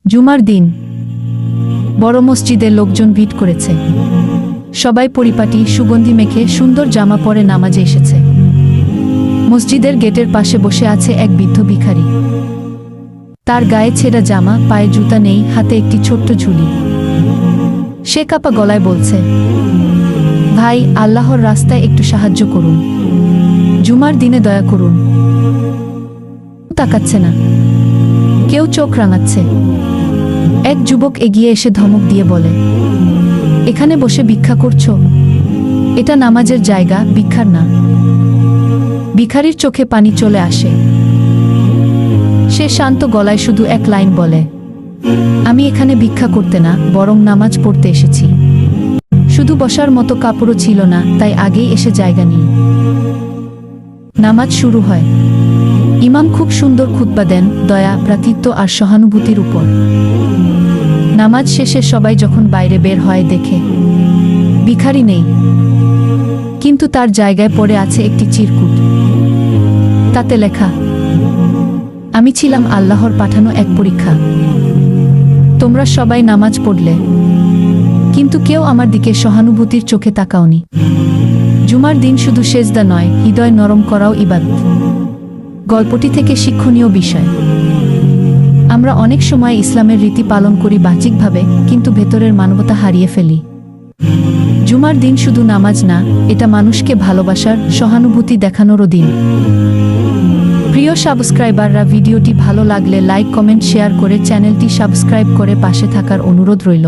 জুমার দিন বড় মসজিদে লোকজন ভিড় করেছে। সবাই পরিপাটি সুগন্ধি মেখে সুন্দর জামা পরে নামাজে এসেছে। মসজিদের গেটের পাশে বসে আছে এক বৃদ্ধ ভিখারি। তার গায়ে ছেঁড়া জামা, পায়ে জুতা নেই, হাতে একটি ছোট্ট ঝুলি। সে কাপা গলায় বলছে, ভাই, আল্লাহর রাস্তায় একটু সাহায্য করুন, জুমার দিনে দয়া করুন। তাকাচ্ছে না, কেউ চোখ রাঙাচ্ছে। এক যুবক এগিয়ে এসে ধমক দিয়ে বলে, এখানে বসে ভিক্ষা করছো? এটা নামাজের জায়গা, ভিক্ষার না। ভিখারির চোখে পানি চলে আসে। সে শান্ত গলায় শুধু এক লাইন বলে, আমি এখানে ভিক্ষা করতে না, বরং নামাজ পড়তে এসেছি। শুধু বসার মতো কাপড়ও ছিল না, তাই আগেই এসে জায়গা নিই। নামাজ শুরু হয়। ইমাম খুব সুন্দর খুতবা দেন, দয়া, ভ্রাতৃত্ব আর সহানুভূতির উপর। নামাজ শেষে সবাই যখন বাইরে বের হয় দেখে ভিখারি নেই, কিন্তু তার জায়গায় পড়ে আছে একটি চিরকুট। তাতে লেখা, আমি ছিলাম আল্লাহর পাঠানো এক পরীক্ষা। তোমরা সবাই নামাজ পড়লে, কিন্তু কেউ আমার দিকে সহানুভূতির চোখে তাকাওনি। জুমার দিন শুধু সেজদা নয়, হৃদয় নরম করাও ইবাদত। গল্পটি থেকে শিক্ষণীয় বিষয়। আমরা অনেক সময় ইসলামের রীতি পালন করি বাহ্যিকভাবে, কিন্তু ভেতরের মানবতা হারিয়ে ফেলি। জুমার দিন শুধু নামাজ না, এটা মানুষকে ভালোবাসার, সহানুভূতি দেখানোরও দিন। প্রিয় সাবস্ক্রাইবাররা, ভিডিওটি ভালো লাগলে লাইক, কমেন্ট, শেয়ার করে চ্যানেলটি সাবস্ক্রাইব করে পাশে থাকার অনুরোধ রইল।